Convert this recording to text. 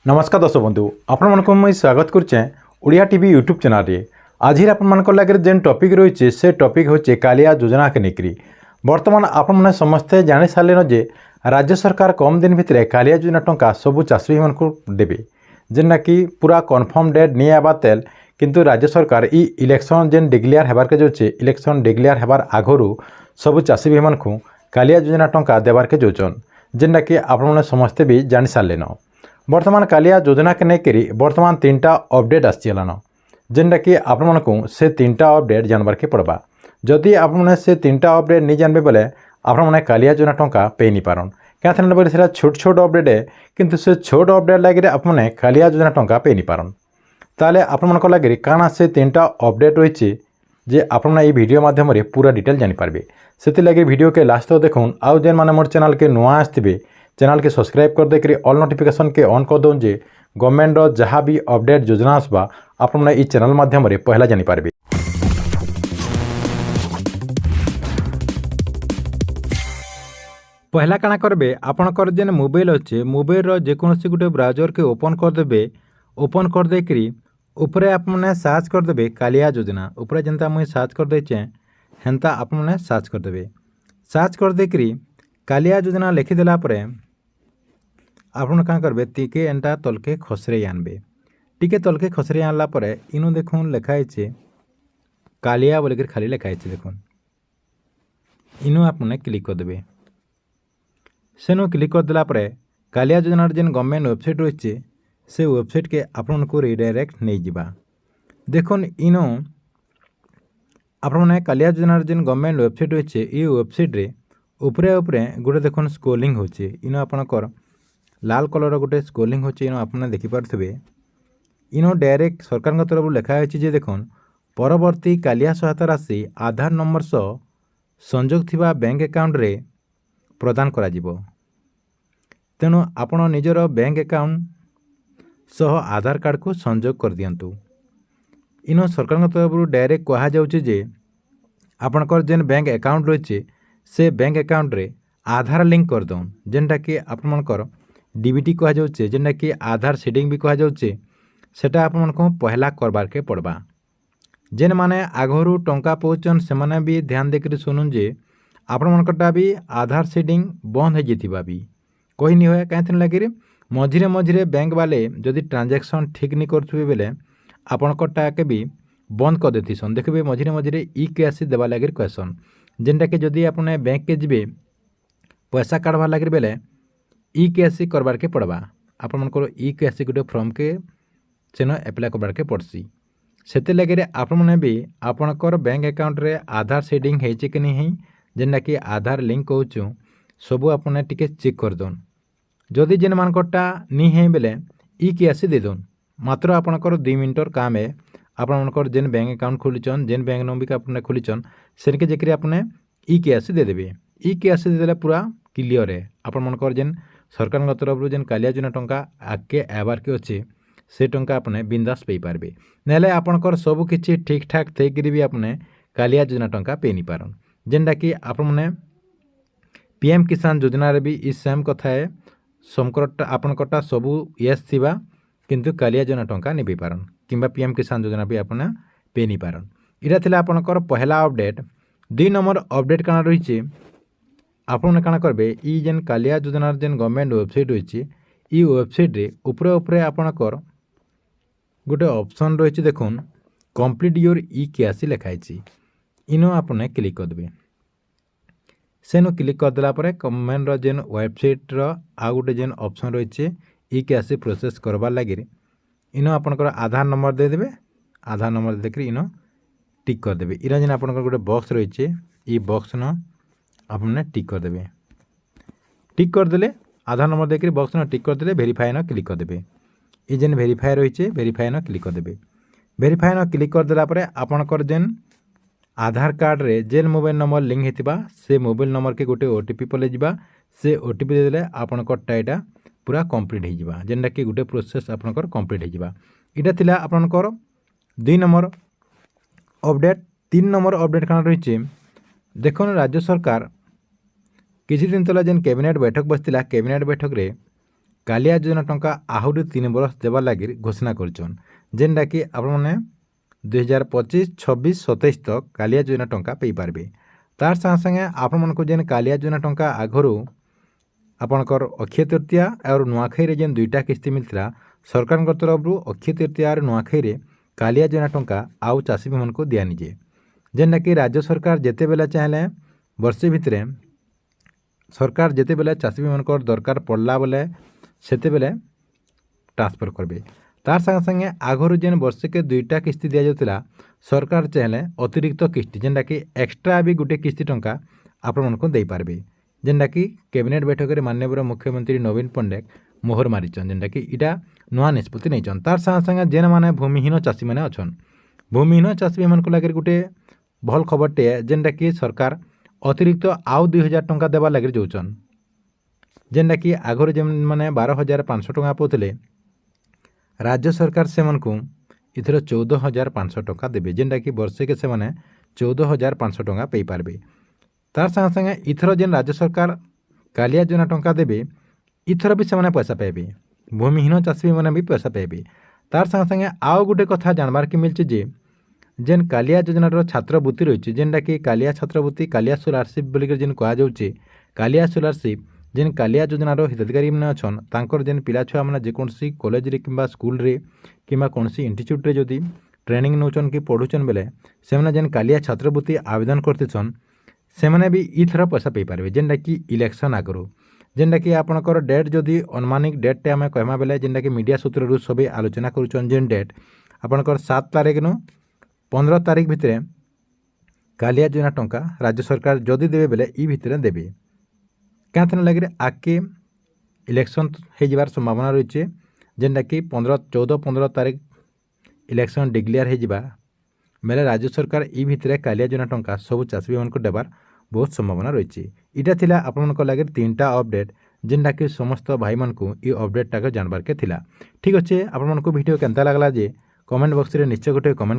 नमस्कार दर्शक बंधु आपण मुझे स्वागत करुचे ओडिया टीवी यूट्यूब चैनल रे। आज आपण लगे जेन टॉपिक रही से टॉपिक होचे कालिया योजना के लेकर। बर्तमान आपण मैंने समस्ते जानी सारे जे राज्य सरकार कम दिन भितर कालिया योजना टंका सबू चाषी मान देवे जेनना कि पूरा कन्फर्म डेट नहीं आवा तेल किंतु राज्य सरकार इ इलेक्शन जेन डिक्लेयर हेबार के जोचे इलेक्शन डिक्लेयर हेबार आगरू सबू चाषी भाई मानू कालिया योजना टंका देवार के जोचन जेनना कि आपण मैंने समस्ते भी जानी सारे न। बर्तमान कालिया योजना के लेकर बर्तमान 3टा अपडेट आसान जेनटा कि आपण से 3टा अपडेट जानवर के पड़वा। जदि आपने से 3टा अपडेट नहीं जानबे बोले आपण मैंने कालिया योजना टंका पे नहीं पारन क्या बोले से छोट छोट अपडेट है किंतु से छोट अपडेट लगे आपने कालिया योजना टंका पे नहीं पारन। ताले आपण लगे काना से 3टा अपडेट रही जे आपने ये वीडियो माध्यम पूरा डिटेल जानीपारे से लगे वीडियो के लास्ट तक देखून आउ जेन मैंने मोर चैनल के नुआ आसते चैनल के सब्सक्राइब कर देकर ऑल नोटिफिकेशन के ऑन कर दौन जे गवर्नमेंट जहाँ भी अपडेट योजना आसवा आपने इस चैनल माध्यम पहला जानीपारे। पहला काना करबे आपनकर जेन मोबाइल अच्छे मोबाइल रो जेकोसी गोटे ब्राउजर के ओपन करदेबे। ओपन कर देकरी ऊपरे आपने सर्च करदेबे कालिया योजना ऊपरे जेनता मुझे सर्च कर देचे हेन्ता आपने सर्च करदेबे। सर्च कर देकरी कालिया योजना लिखिदेला परे आपन क्या करेंगे टिके एंटा तलके खसरे आनबे। टिके तलके खसरे आनला परे इनु देखुन लिखाई कालिया बोलिक खाली लिखाई देखुन इनु आपने क्लिक करदेबे। सेनु क्लिक करदेला परे कालिया योजनार जेन गवर्नमेंट वेबसाइट रही से वेबसाइट के आपन को रिडायरेक्ट नहीं जिबा। देखुन इनु आपने कालिया योजनार जेन गवर्नमेंट वेबसाइट रही ये वेबसाइट रे उपरे उपरे गोटे देखुन स्क्रोलिंग होचे इनु आपनकर लाल कलर गोटे स्क्रोलिंग होचे इनो आपने देखिपारे इनो डायरेक्ट सरकार तरफ लिखाई जे देखुन परवर्ती कालिया सहायता राशि आधार नंबर सह संजोग थिबा बैंक अकाउंट रे प्रदान करा जिवो। तेणु आपण निजर बैंक अकाउंट सह आधार कार्ड को संजोग कर दियंतु। इनो सरकार तरफ डायरेक्ट कहा जाउचे जे आपनकर जेन बैंक अकाउंट रही से बैंक अकाउंट रे आधार लिंक कर दौन जेनटा कि आपनकर डीबीटी कह जाउचे जेनटा कि आधार सीडिंग भी कह जाउचे सेटा आपन को पहला करबार के पड़बा। जेन माने आगरू टंका पहुँचन से माने भी ध्यान देकर सुनुन जे आपण मनकटा भी आधार सीडिंग बंद हो जाइथिबा भी कही नहीं होया कहीं लगे मझिरे मझिरे बैंक वाले जदि ट्रांजैक्शन ठीक नहीं करथुबे बेले आपनकटा के भी बंद कर देथिसन। देखबे मझिरे मझिरे ई केसी देवा लगे कहसन जेनटा कि जदि आपने बैंक के जिबे पैसा काढ़वा लगे बेले ई केसी करबार के पड़वा। आपण मनकर ई केसी गोटे फॉर्म के सेन एप्लाय करबार के पड़सी सेते लगे आपण मैंने भी आपणकर बैंक अकाउंट रे आधार सेडिंग होइचे कि नहीं जेनटा कि आधार लिंक कहूँ सबू आपने टिके चेक कर दौन। जदि जेन मानकटा नहीं है बेले ई केसी दे दौन मात्र आपणकर 2 मिनटर काम है। आपणकर जेन बैंक अकाउंट खोलीचन जेन बैंक नंबर आपने खोलीचन सेनके जेकि आपने ई केसी दे देबे। ई केसी देदेले पूरा क्लियर है आपण मनकर जेन सरकार तरफ जेन कालिया योजना टंका आगे आबार के अच्छे से टंका आपने बिंदास पे पारबे नहले आपनकर सब किछि ठीक ठाक थेकरी भी आपने कालिया योजना टंका पे नहीं पारन जेनटा कि आपने पीएम किसान योजना रे भी इस सेम कथा है समकरटा आपनकटा सबू यस थिबा किंतु कालिया योजना टंका नहीं पे पारन किंबा पीएम किसान योजना भी आपने पे नहीं पारन। इरा थिला आपनकर पहला अपडेट। 2 नंबर अपडेट काना रही आपने काना करबे ई जेन कालिया योजनार जेन गवर्नमेंट वेबसाइट रही ई वेबसाइट रे उपरे उपरे आपनकर गोटे ऑप्शन रही देखुन कंप्लीट योर ई केसी लिखाई इनो आपने क्लिक कर देबे। सेनु क्लिक कर देला परे गवर्नमेंट जेन वेबसाइट रो आ गोटे जेन ऑप्शन रही ई केसी प्रोसेस करबार लगे इनो आपनकर आधार नंबर दे देबे। आधार नंबर देकर इनो टिक कर देबे। इरा जेन आपनकर गोटे बॉक्स रही ई बॉक्स न आपने टिक कर देबे। टिक कर देले आधार नंबर देकर बॉक्स न टिक कर देले वेरीफाई न क्लिक कर देबे। ये जेन वेरीफाई रही वेरीफाई न क्लिक कर देबे। वेरीफाई न क्लिक कर देला परे आपनकर जेन आधार कार्ड रे जेन मोबाइल नंबर लिंक हेतिबा से मोबाइल नंबर के गोटे ओटीपी पले जिबा से ओटीपी दे देले आपनकर एटा पूरा कंप्लीट हो जिबा जेनटा कि गोटे प्रोसेस आपनकर कंप्लीट हो जिबा। इटा थिला आपनकर 2 नंबर अपडेट। 3 नंबर अपडेट काना रही देखुन राज्य सरकार किसी दिन तला जेन कैबिनेट बैठक बसला कैबिनेट बैठक रे କାଳିଆ ଯୋଜନା ଟଙ୍କା ଆହୁରି 3 ବର୍ଷ ଦେବାର୍ ଲାଗି ଘୋଷଣା କରିଛନ୍, ଯେନ୍ଟାକି ଆପଣମାନେ 2025, 26, 27 ତକ୍ କାଳିଆ ଯୋଜନା ଟଙ୍କା ପାଇପାରିବେ। ତାର୍ ସାଙ୍ଗେ ସାଙ୍ଗେ ଆପଣମାନଙ୍କୁ ଯେନ୍ କାଳିଆ ଯୋଜନା ଟଙ୍କା ଆଗରୁ ଆପଣଙ୍କର ଅକ୍ଷୟ ତୃତୀୟା ଆଉ ନୂଆଖାଇରେ ଯେନ୍ 2ଟା କିସ୍ତି ମିଳିଥିଲା ସରକାରଙ୍କ ତରଫରୁ, ଅକ୍ଷୟ ତୃତୀୟା ଆଉ ନୂଆଖାଇରେ କାଳିଆ ଯୋଜନା ଟଙ୍କା ଆଉ ଚାଷୀମାନଙ୍କୁ ଦିଆନିଛେ, ଯେନ୍ଟାକି ରାଜ୍ୟ ସରକାର ଯେତେବେଲେ ଚାହିଁଲେ ବର୍ଷେ ଭିତରେ ସରକାର ଯେତେବେଲେ ଚାଷୀମାନଙ୍କର ଦରକାର ପଡ଼ିଲା ବେଲେ ସେତେବେଲେ ଟ୍ରାନ୍ସଫର କରିବେ। ତାର୍ ସାଙ୍ଗେ ସାଙ୍ଗେ ଆଗରୁ ଯେନ୍ ବର୍ଷକେ 2ଟା କିସ୍ତି ଦିଆଯାଉଥିଲା, ସରକାର ଚାହିଁଲେ ଅତିରିକ୍ତ କିସ୍ତି ଯେନ୍ଟାକି ଏକ୍ସଟ୍ରା ବି ଗୋଟେ କିସ୍ତି ଟଙ୍କା ଆପଣମାନଙ୍କୁ ଦେଇପାରିବେ, ଯେନ୍ଟାକି କ୍ୟାବିନେଟ୍ ବୈଠକରେ ମାନ୍ୟବର ମୁଖ୍ୟମନ୍ତ୍ରୀ ନବୀନ ପଟ୍ଟନାୟକ ମୋହର ମାରିଛନ୍, ଯେନ୍ଟାକି ଇଟା ନୂଆ ନିଷ୍ପତ୍ତି ନେଇଛନ୍। ତାର୍ ସାଙ୍ଗେ ସାଙ୍ଗେ ଯେନ୍ମାନେ ଭୂମିହୀନ ଚାଷୀମାନେ ଅଛନ୍, ଭୂମିହୀନ ଚାଷୀମାନଙ୍କ ଲାଗି ଗୋଟେ ଭଲ୍ ଖବରଟେ ଯେନ୍ଟାକି ସରକାର ଅତିରିକ୍ତ ଆଉ 2000 ଟଙ୍କା ଦେବାର୍ ଲାଗି ଯାଉଛନ୍, ଯେନ୍ଟାକି ଆଗରୁ ଯେମାନେ 12,500 ଟଙ୍କା ପାଉଥିଲେ ରାଜ୍ୟ ସରକାର ସେମାନଙ୍କୁ ଏଥର 14,500 ଟଙ୍କା ଦେବେ, ଯେନ୍ଟାକି ବର୍ଷକେ ସେମାନେ 14,500 ଟଙ୍କା ପାଇପାରିବେ। ତାର୍ ସାଙ୍ଗେ ସାଙ୍ଗେ ଇଥର ଯେନ୍ ରାଜ୍ୟ ସରକାର କାଳିଆ ଯୋଜନା ଟଙ୍କା ଦେବେ, ଇଥର ବି ସେମାନେ ପଇସା ପାଇବେ, ଭୂମିହୀନ ଚାଷୀମାନେ ବି ପଇସା ପାଇବେ। ତାର୍ ସାଙ୍ଗେ ସାଙ୍ଗେ ଆଉ ଗୋଟେ କଥା ଜାଣବାର୍କେ ମିଳିଛି ଯେ ଯେନ୍ କାଳିଆ ଯୋଜନାର ଛାତ୍ରବୃତ୍ତି ରହିଛି, ଯେନ୍ଟାକି କାଳିଆ ଛାତ୍ରବୃତ୍ତି, କାଳିଆ ସ୍କଲାରସିପ୍ ବୋଲିକରି ଯେନ୍ କୁହାଯାଉଛି, କାଳିଆ ସ୍କଲାରସିପ୍ ଯେନ୍ କାଳିଆ ଯୋଜନାର ହିତାଧିକାରୀମାନେ ଅଛନ୍ ତାଙ୍କର ଯେନ୍ ପିଲା ଛୁଆମାନେ ଯେକୌଣସି କଲେଜରେ କିମ୍ବା ସ୍କୁଲରେ କିମ୍ବା କୌଣସି ଇନଷ୍ଟିଚ୍ୟୁଟ୍ରେ ଯଦି ଟ୍ରେନିଂ ନେଉଛନ୍ କି ପଢ଼ୁଛନ୍ ବେଲେ ସେମାନେ ଯେନ୍ କାଳିଆ ଛାତ୍ରବୃତ୍ତି ଆବେଦନ କରିଥିସନ୍ ସେମାନେ ବି ଇଥର ପଇସା ପାଇପାରିବେ, ଯେନ୍ଟାକି ଇଲେକ୍ସନ୍ ଆଗରୁ, ଯେନ୍ଟାକି ଆପଣଙ୍କର ଡେଟ୍ ଯଦି ଅନୁମାନିକ ଡେଟ୍ଟେ ଆମେ କହିମା ବେଲେ ଯେନ୍ଟାକି ମିଡ଼ିଆ ସୂତ୍ରରୁ ସବେ ଆଲୋଚନା କରୁଛନ୍, ଯେନ୍ ଡେଟ୍ ଆପଣଙ୍କର 7 ତାରିଖନୁ 15 ତାରିଖ ଭିତରେ କାଳିଆ ଯୋଜନା ଟଙ୍କା ରାଜ୍ୟ ସରକାର ଯଦି ଦେବେ ବେଲେ ଇ ଭିତରେ ଦେବେ। କାଁଥିର ଲାଗି ଆଗକେ ଇଲେକ୍ସନ୍ ହେଇଯିବାର ସମ୍ଭାବନା ରହିছে, ଯେନ୍ଟାକି 14-15 ତାରିଖ ଇଲେକ୍ସନ୍ ଡିକ୍ଲେୟାର ହେଇଯିବା ବେଲେ ରାଜ୍ୟ ସରକାର ଇ ଭିତରେ କାଳିଆ ଯୋଜନା ଟଙ୍କା ସବୁ ଚାଷୀମାନଙ୍କୁ ଦେବାର ବହୁତ ସମ୍ଭାବନା ରହିଛି। ଇଟା ଥିଲା ଆପଣମାନଙ୍କ ଲାଗି 3ଟା ଅପଡେଟ୍, ଯେନ୍ଟାକି ସମସ୍ତ ଭାଇମାନଙ୍କୁ ଇ ଅପଡେଟ୍ଟାକେ ଜାଣବାର୍କେ ଥିଲା। ଠିକ୍ ଅଛେ, ଆପଣମାନଙ୍କୁ ଭିଡ଼ିଓ କେନ୍ତା লাগলা ଯେ କମେଣ୍ଟ ବକ୍ସରେ ନିଶ୍ଚୟ ଗୋଟେ କମେଣ୍ଟ